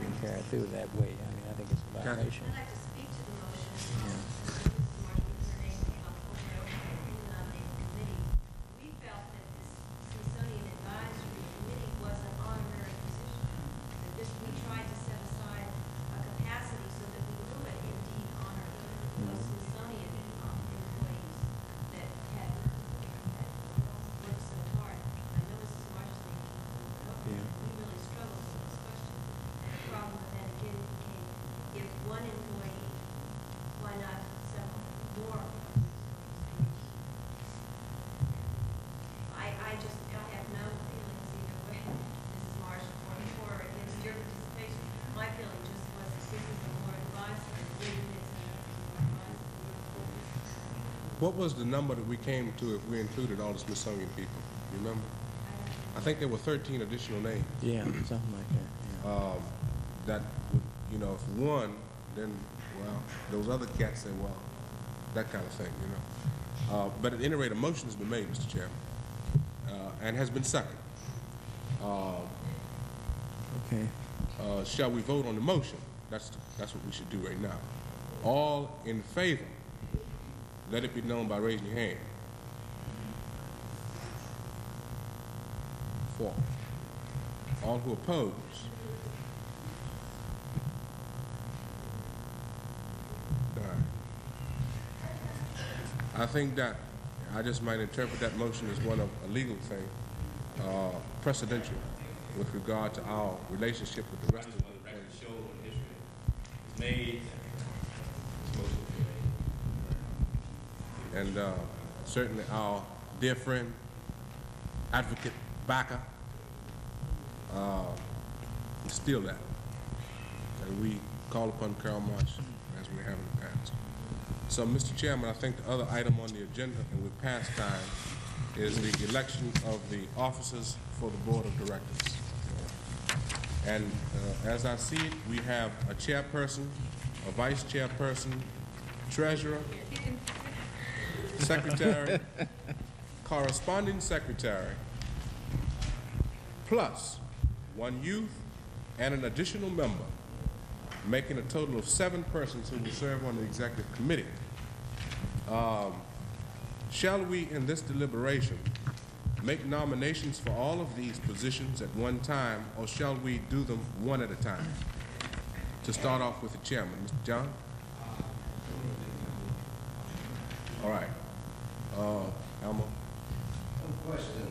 can carry it through that way. I mean, I think it's a violation. I'd like to speak to the motion. Yeah. Mrs. Marsh, because her name came up over and over in the nominating committee. We felt that this Smithsonian Advisory Committee was an honorary position. That this, we tried to set aside a capacity so that we would indeed honor those Smithsonian employees that had worked so hard. I know Mrs. Marsh is thinking, we really struggled with this question. And the problem with that again became, if one employee, why not several more employees? I just have no feelings either way, Mrs. Marsh, or against your participation. My feeling just was that this is a more advisory, given it's an advisory. What was the number that we came to if we included all the Smithsonian people? You remember? I think there were 13 additional names. Yeah, something like that. Yeah. That would, if one, then, well, those other cats say, well, that kind of thing, But at any rate, a motion has been made, Mr. Chairman, and has been seconded. Okay. Shall we vote on the motion? That's what we should do right now. All in favor, let it be known by raising your hand. 4. All who oppose? 9. I think that I just might interpret that motion as one of a legal thing, precedential with regard to our relationship with the rest of the record show and history is made. And certainly our dear friend, advocate Baca, still that. And we call upon Carol Marsh as we have in the past. So, Mr. Chairman, I think the other item on the agenda, and with past time, is the election of the officers for the Board of Directors. And as I see it, we have a chairperson, a vice chairperson, treasurer, secretary, corresponding secretary, plus 1 youth and an additional member, making a total of 7 persons who will serve on the executive committee. Shall we, in this deliberation, make nominations for all of these positions at one time, or shall we do them one at a time? To start off with the chairman, Mr. John? All right. Almore? One question.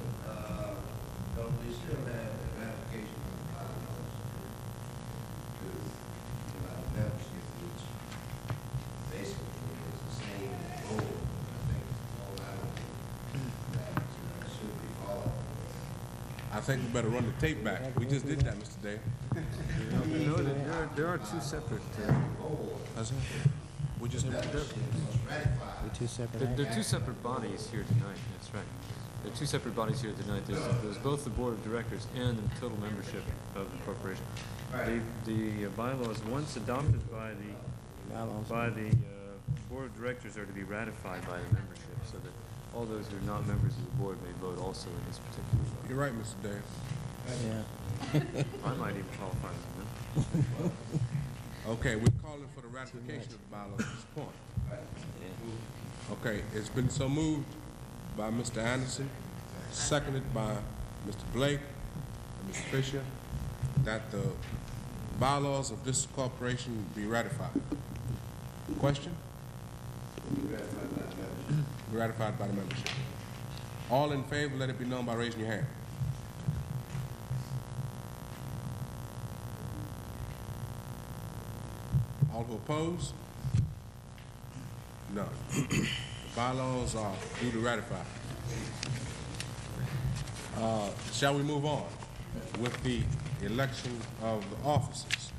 Don't we still have the ratification of the bylaws to membership, which basically is the same goal? I think all that should be followed. I think we better run the tape back. We just did that, Mr. Dale. There are 2 separate. We just have to. There are 2 separate bodies here tonight. That's right. There are 2 separate bodies here tonight. There's both the board of directors and the total membership of the corporation. The bylaws, once adopted by the board of directors, are to be ratified by the membership, so that all those who are not members of the board may vote also in this particular vote. You're right, Mr. Dale. Yeah. I might even qualify as a member. Okay, we're calling for the ratification of the bylaws at this point. Okay, it's been so moved by Mr. Anderson, seconded by Mr. Blake and Mr. Fisher, that the bylaws of this corporation be ratified. Question? Ratified by the membership. All in favor, let it be known by raising your hand. All who oppose? None. The bylaws are duly ratified. Shall we move on? with the election of the officers.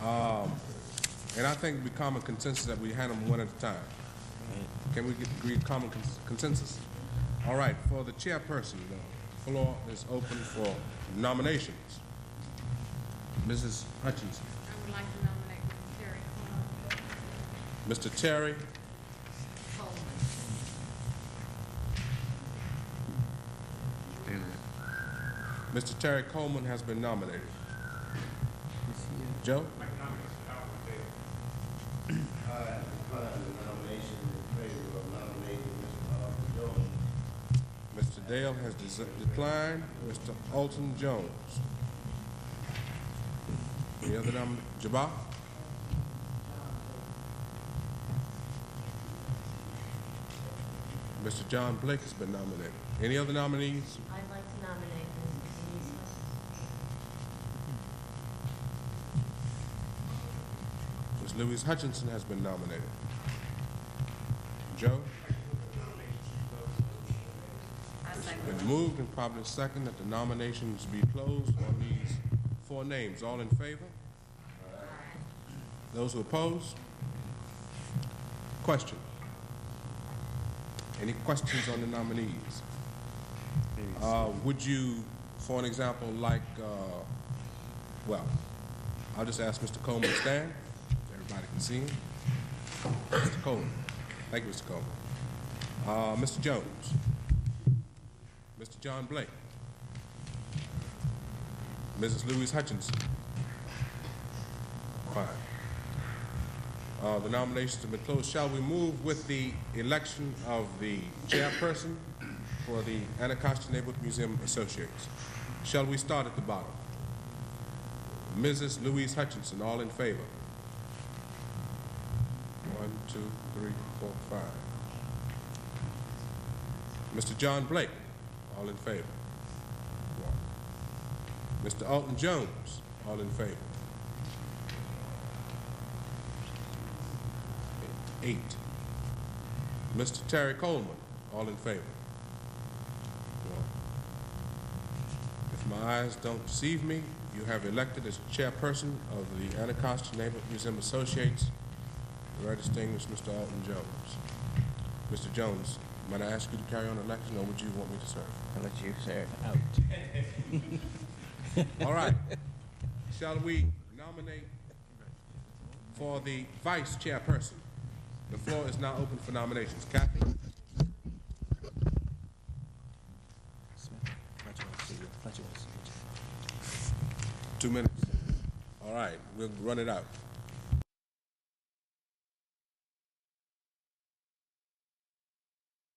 And I think we common consensus that we handle them one at a time. Can we agree common consensus? All right, for the chairperson, the floor is open for nominations. Mrs. Hutchinson. I would like to nominate Mr. Terry Mr. Terry. Mr. Terry Coleman has been nominated. Joe? I decline the nomination in favor of nominating Mr. Alton Jones. Mr. Dale has declined. Mr. Alton Jones. Any other nominations? Jabbar? Mr. John Blake has been nominated. Any other nominees? I'd like to nominate Ms. Louise Hutchinson has been nominated. Joe? It's been moved and probably second that the nominations be closed on these 4 names. All in favor? Those who oppose? Question. Any questions on the nominees? Would you, for an example, like, well, I'll just ask Mr. Coleman to stand. Everybody can see him. Mr. Coleman. Thank you, Mr. Coleman. Mr. Jones. Mr. John Blake. Mrs. Louise Hutchinson. Fine. The nominations have been closed. Shall we move with the election of the chairperson for the Anacostia Neighborhood Museum Associates? Shall we start at the bottom? Mrs. Louise Hutchinson, all in favor? 1, 2, 3, 4, 5. Mr. John Blake, all in favor? 1. Mr. Alton Jones, all in favor? 8. Mr. Terry Coleman, all in favor? 1. If my eyes don't deceive me, you have elected as chairperson of the Anacostia Neighborhood Museum Associates the very distinguished Mr. Alton Jones. Mr. Jones, might I ask you to carry on the election, or would you want me to serve? I'll let you serve out. All right. Shall we nominate for the vice chairperson? The floor is now open for nominations. Kathy? 2 minutes. All right, we'll run it out.